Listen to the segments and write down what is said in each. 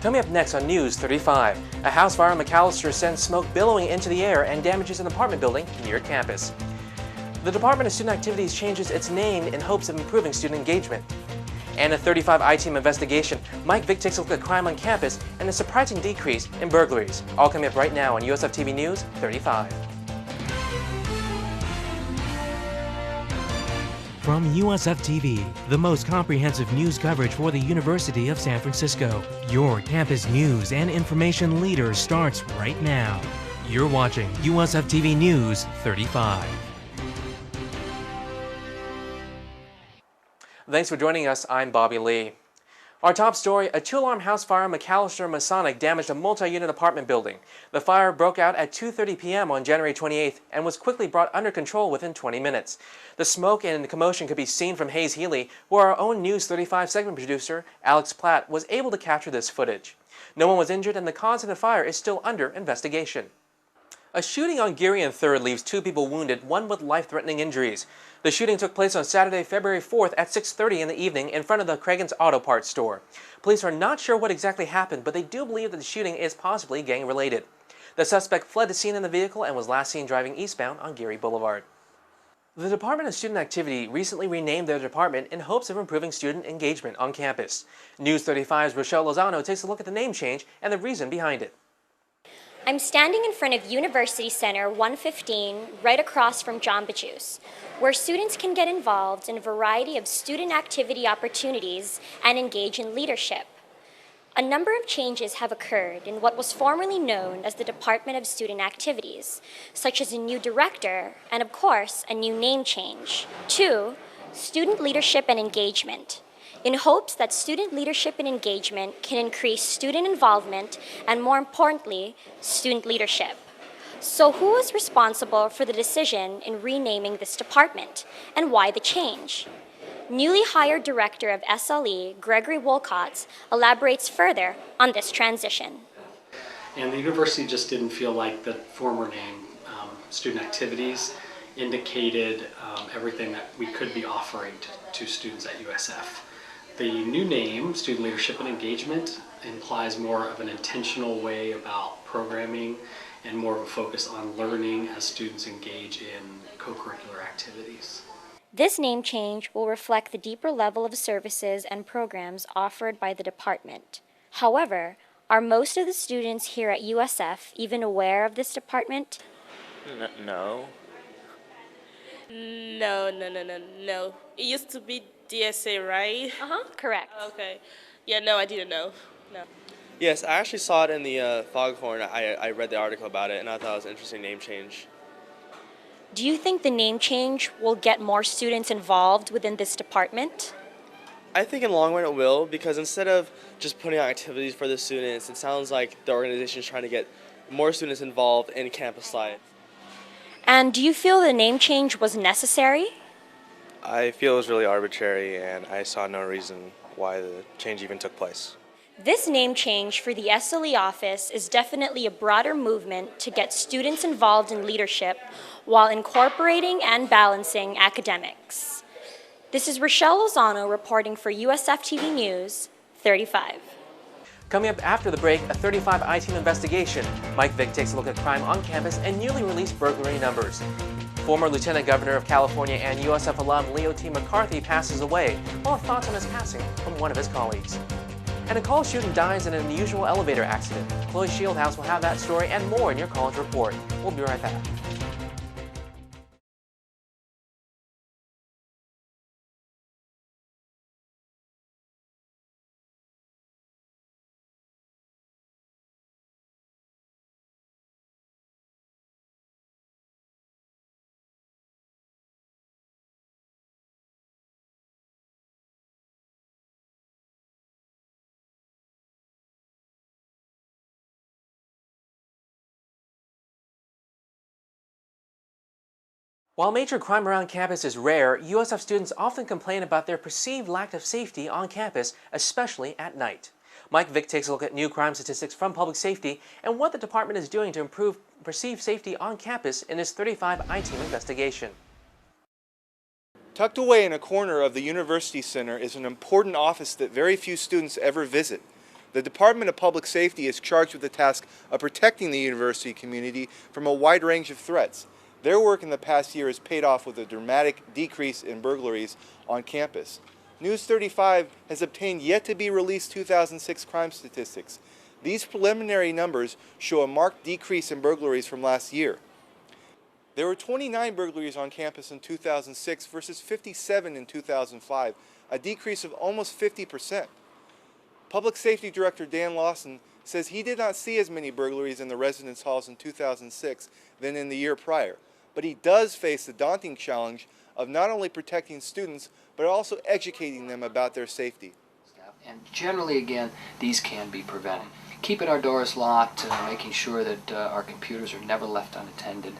Coming up next on News 35, a house fire in McAllister sends smoke billowing into the air and damages an apartment building near campus. The Department of Student Activities changes its name in hopes of improving student engagement. And a 35 I-team investigation, Vick takes a look at crime on campus and a surprising decrease in burglaries. All coming up right now on USFtv News 35. From USFtv, the most comprehensive news coverage for the University of San Francisco. Your campus news and information leader starts right now. You're watching USFtv News 35. Thanks for joining us. I'm Bobby Lee. Our top story, a two-alarm house fire in McAllister, Masonic damaged a multi-unit apartment building. The fire broke out at 2:30 p.m. on January 28th and was quickly brought under control within 20 minutes. The smoke and commotion could be seen from Hayes Healy, where our own News 35 segment producer, Alex Platt, was able to capture this footage. No one was injured and the cause of the fire is still under investigation. A shooting on Geary and 3rd leaves 2 people wounded, one with life-threatening injuries. The shooting took place on Saturday, February 4th at 6:30 in the evening in front of the Cragen's Auto Parts store. Police are not sure what exactly happened, but they do believe that the shooting is possibly gang-related. The suspect fled the scene in the vehicle and was last seen driving eastbound on Geary Boulevard. The Department of Student Activity recently renamed their department in hopes of improving student engagement on campus. News 35's Rochelle Lozano takes a look at the name change and the reason behind it. I'm standing in front of University Center 115, right across from Jamba Juice, where students can get involved in a variety of student activity opportunities and engage in leadership. A number of changes have occurred in what was formerly known as the Department of Student Activities, such as a new director and, of course, a new name change to Student Leadership and Engagement, in hopes that student leadership and engagement can increase student involvement and, more importantly, student leadership. So who is responsible for the decision in renaming this department, and why the change? Newly hired Director of SLE, Gregory Wolcott, elaborates further on this transition. And the university just didn't feel like the former name, Student Activities, indicated everything that we could be offering to students at USF. The new name, Student Leadership and Engagement, implies more of an intentional way about programming and more of a focus on learning as students engage in co-curricular activities. This name change will reflect the deeper level of services and programs offered by the department. However, are most of the students here at USF even aware of this department? No. No. It used to be DSA, right? Correct. Okay. Yeah, no, I didn't know. No. Yes, I actually saw it in the Foghorn. I read the article about it, and I thought it was an interesting name change. Do you think the name change will get more students involved within this department? I think in the long run it will, because instead of just putting on activities for the students, it sounds like the organization is trying to get more students involved in campus life. And do you feel the name change was necessary? I feel it was really arbitrary, and I saw no reason why the change even took place. This name change for the SLE office is definitely a broader movement to get students involved in leadership while incorporating and balancing academics. This is Rochelle Lozano reporting for USFtv News 35. Coming up after the break, a 35 I-team investigation. Vick takes a look at crime on campus and newly released burglary numbers. Former Lieutenant Governor of California and USF alum Leo T. McCarthy passes away. We'll have thoughts on his passing from one of his colleagues. And a college student dies in an unusual elevator accident. Chloe Shieldhouse will have that story and more in your college report. We'll be right back. While major crime around campus is rare, USF students often complain about their perceived lack of safety on campus, especially at night. Vick takes a look at new crime statistics from public safety and what the department is doing to improve perceived safety on campus in his 35 I-team investigation. Tucked away in a corner of the University Center is an important office that very few students ever visit. The Department of Public Safety is charged with the task of protecting the university community from a wide range of threats. Their work in the past year has paid off with a dramatic decrease in burglaries on campus. News 35 has obtained yet-to-be-released 2006 crime statistics. These preliminary numbers show a marked decrease in burglaries from last year. There were 29 burglaries on campus in 2006 versus 57 in 2005, a decrease of almost 50%. Public Safety Director Dan Lawson says he did not see as many burglaries in the residence halls in 2006 than in the year prior, but he does face the daunting challenge of not only protecting students, but also educating them about their safety. And generally, again, these can be prevented. Keeping our doors locked, making sure that our computers are never left unattended.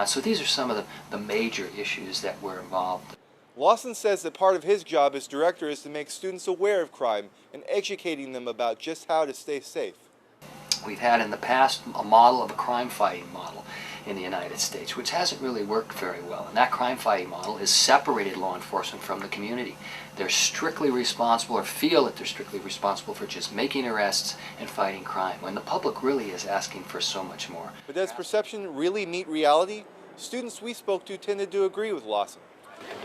So these are some of the major issues that were involved. Lawson says that part of his job as director is to make students aware of crime and educating them about just how to stay safe. We've had in the past a model of a crime-fighting model in the United States, which hasn't really worked very well. And that crime-fighting model has separated law enforcement from the community. They're strictly responsible, or feel that they're strictly responsible, for just making arrests and fighting crime, when the public really is asking for so much more. But does perception really meet reality? Students we spoke to tended to agree with Lawson.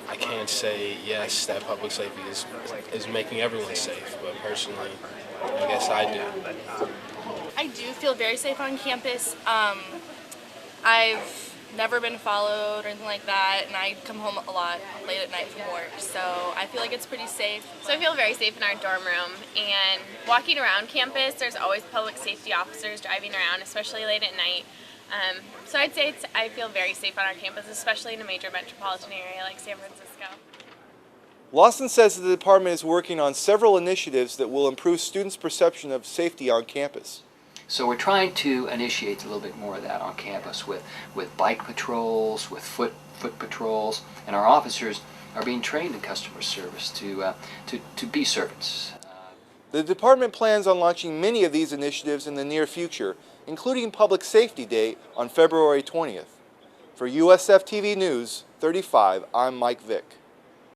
I can't say yes that public safety is making everyone safe, but personally, I guess I do. I do feel very safe on campus. I've never been followed or anything like that, and I come home a lot late at night from work, so I feel like it's pretty safe. So I feel very safe in our dorm room, and walking around campus, there's always public safety officers driving around, especially late at night. So I'd say I feel very safe on our campus, especially in a major metropolitan area like San Francisco. Lawson says that the department is working on several initiatives that will improve students' perception of safety on campus. So we're trying to initiate a little bit more of that on campus with bike patrols, with foot patrols, and our officers are being trained in customer service to be servants. The department plans on launching many of these initiatives in the near future, including Public Safety Day on February 20th. For USFtv News 35, I'm Mike Vick.